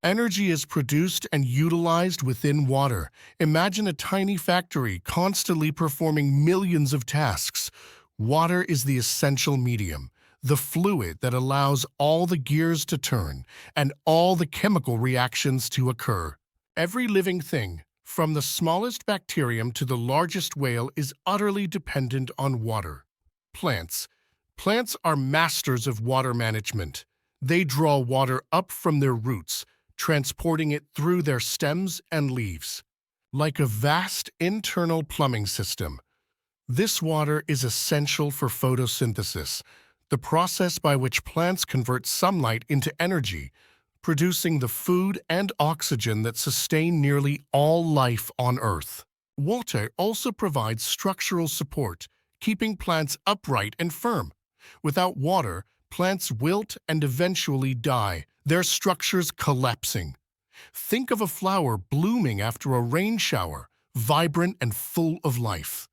Energy is produced and utilized within water. Imagine a tiny factory constantly performing millions of tasks. Water is the essential medium, the fluid that allows all the gears to turn and all the chemical reactions to occur. Every living thing, from the smallest bacterium to the largest whale, is utterly dependent on water. Plants. Plants are masters of water management. They draw water up from their roots, transporting it through their stems and leaves. Like a vast internal plumbing system, this water is essential for photosynthesis, the process by which plants convert sunlight into energy, producing the food and oxygen that sustain nearly all life on Earth. Water also provides structural support, keeping plants upright and firm. Without water, plants wilt and eventually die, their structures collapsing. Think of a flower blooming after a rain shower, vibrant and full of life,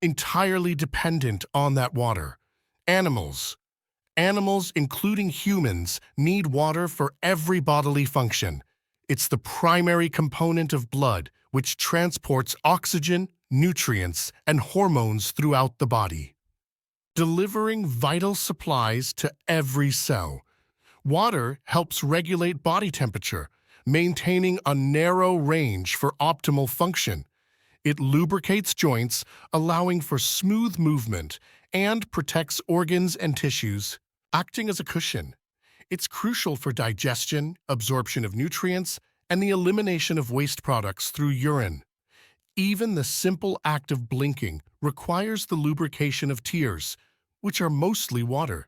entirely dependent on that water. Animals. Animals, including humans, need water for every bodily function. It's the primary component of blood, which transports oxygen, nutrients, and hormones throughout the body, delivering vital supplies to every cell. Water helps regulate body temperature, maintaining a narrow range for optimal function. It lubricates joints, allowing for smooth movement, and protects organs and tissues, acting as a cushion. It's crucial for digestion, absorption of nutrients, and the elimination of waste products through urine. Even the simple act of blinking requires the lubrication of tears, which are mostly water.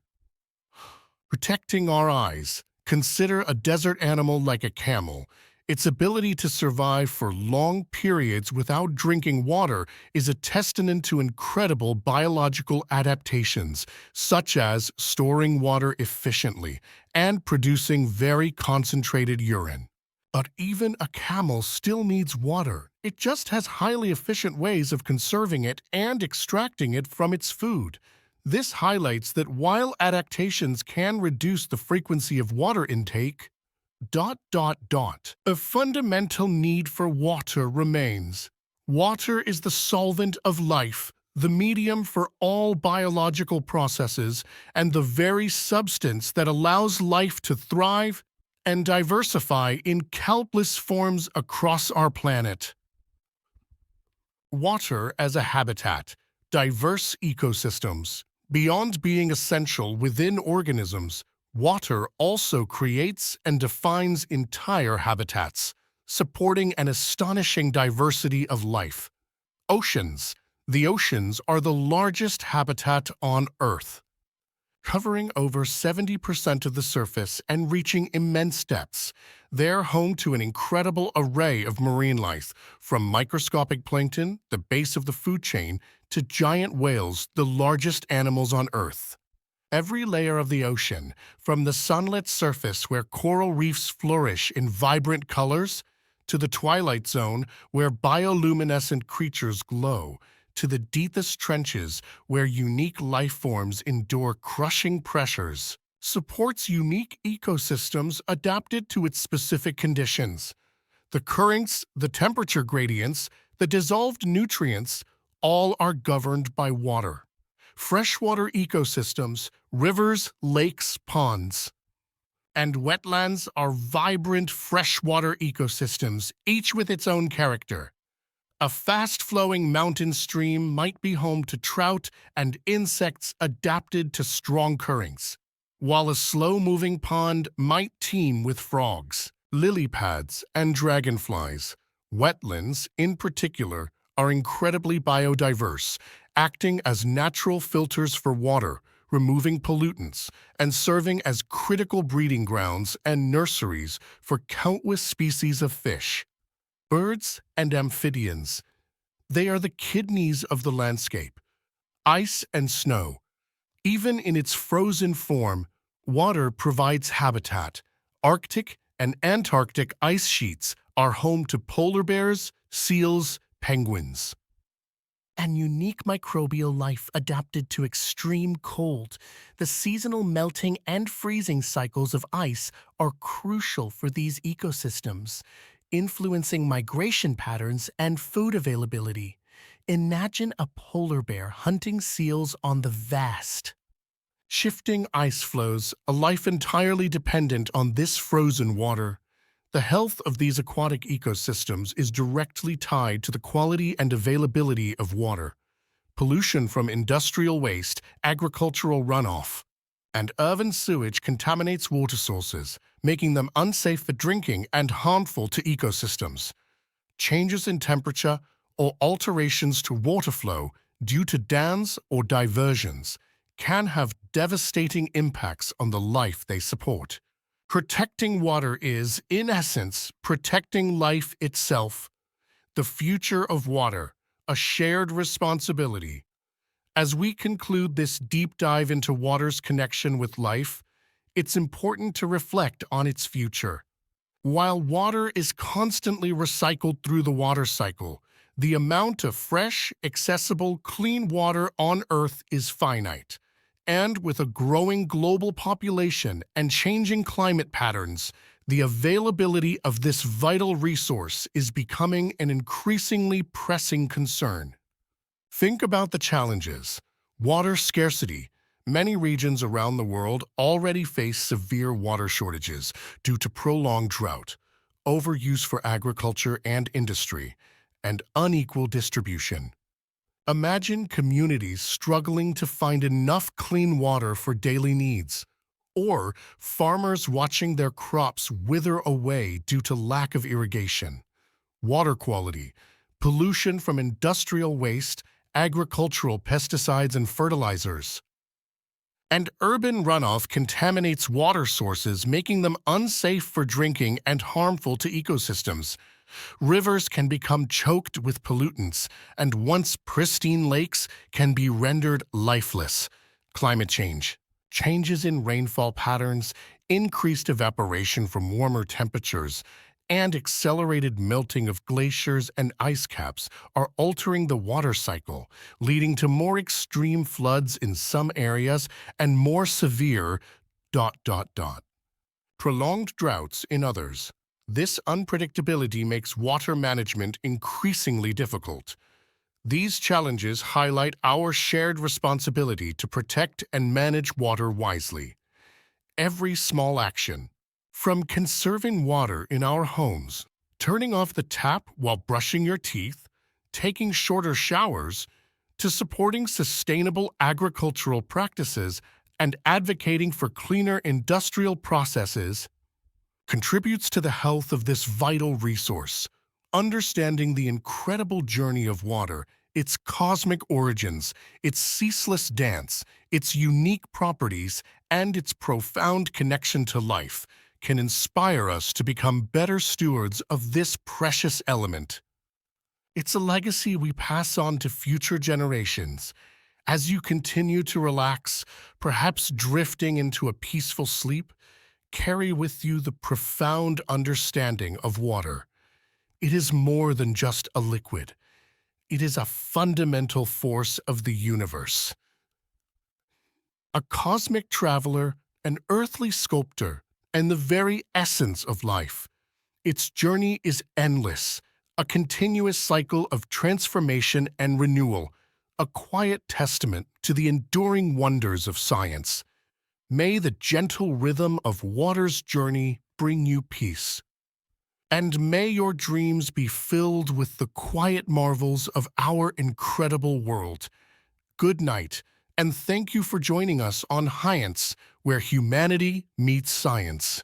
Protecting our eyes. Consider a desert animal like a camel. Its ability to survive for long periods without drinking water is a testament to incredible biological adaptations, such as storing water efficiently and producing very concentrated urine. But even a camel still needs water. It just has highly efficient ways of conserving it and extracting it from its food. This highlights that while adaptations can reduce the frequency of water intake, a fundamental need for water remains. Water is the solvent of life, the medium for all biological processes, and the very substance that allows life to thrive and diversify in countless forms across our planet. Water as a habitat, diverse ecosystems. Beyond being essential within organisms, water also creates and defines entire habitats, supporting an astonishing diversity of life. Oceans. The oceans are the largest habitat on Earth, covering over 70% of the surface and reaching immense depths. They're home to an incredible array of marine life, from microscopic plankton, the base of the food chain, to giant whales, the largest animals on Earth. Every layer of the ocean, from the sunlit surface where coral reefs flourish in vibrant colors, to the twilight zone where bioluminescent creatures glow, to the deepest trenches where unique life forms endure crushing pressures, supports unique ecosystems adapted to its specific conditions. The currents, the temperature gradients, the dissolved nutrients, all are governed by water. Freshwater ecosystems, rivers, lakes, ponds, and wetlands are vibrant freshwater ecosystems, each with its own character. A fast-flowing mountain stream might be home to trout and insects adapted to strong currents, while a slow-moving pond might teem with frogs, lily pads, and dragonflies. Wetlands, in particular, are incredibly biodiverse, acting as natural filters for water, removing pollutants, and serving as critical breeding grounds and nurseries for countless species of fish. Birds and amphibians. They are the kidneys of the landscape. Ice and snow. Even in its frozen form, water provides habitat. Arctic and Antarctic ice sheets are home to polar bears, seals, penguins, and unique microbial life adapted to extreme cold. The seasonal melting and freezing cycles of ice are crucial for these ecosystems, influencing migration patterns and food availability. Imagine a polar bear hunting seals on the vast, shifting ice floes, a life entirely dependent on this frozen water. The health of these aquatic ecosystems is directly tied to the quality and availability of water. Pollution from industrial waste, agricultural runoff, and urban sewage contaminates water sources, making them unsafe for drinking and harmful to ecosystems. Changes in temperature or alterations to water flow due to dams or diversions can have devastating impacts on the life they support. Protecting water is, in essence, protecting life itself. The future of water, a shared responsibility. As we conclude this deep dive into water's connection with life, it's important to reflect on its future. While water is constantly recycled through the water cycle, the amount of fresh, accessible, clean water on Earth is finite. And with a growing global population and changing climate patterns, the availability of this vital resource is becoming an increasingly pressing concern. Think about the challenges. Water scarcity. Many regions around the world already face severe water shortages due to prolonged drought, overuse for agriculture and industry, and unequal distribution. Imagine communities struggling to find enough clean water for daily needs, or farmers watching their crops wither away due to lack of irrigation. Water quality, pollution from industrial waste, agricultural pesticides and fertilizers, and urban runoff contaminates water sources, making them unsafe for drinking and harmful to ecosystems. Rivers can become choked with pollutants, and once pristine lakes can be rendered lifeless. Climate change. Changes in rainfall patterns, increased evaporation from warmer temperatures, and accelerated melting of glaciers and ice caps are altering the water cycle, leading to more extreme floods in some areas and more severe ... prolonged droughts in others. This unpredictability makes water management increasingly difficult. These challenges highlight our shared responsibility to protect and manage water wisely. Every small action, from conserving water in our homes, turning off the tap while brushing your teeth, taking shorter showers, to supporting sustainable agricultural practices and advocating for cleaner industrial processes, contributes to the health of this vital resource. Understanding the incredible journey of water, its cosmic origins, its ceaseless dance, its unique properties, and its profound connection to life, can inspire us to become better stewards of this precious element. It's a legacy we pass on to future generations. As you continue to relax, perhaps drifting into a peaceful sleep, carry with you the profound understanding of water. It is more than just a liquid. It is a fundamental force of the universe. A cosmic traveler, an earthly sculptor, and the very essence of life. Its journey is endless, a continuous cycle of transformation and renewal, a quiet testament to the enduring wonders of science. May the gentle rhythm of water's journey bring you peace. And may your dreams be filled with the quiet marvels of our incredible world. Good night, and thank you for joining us on Haience, where humanity meets science.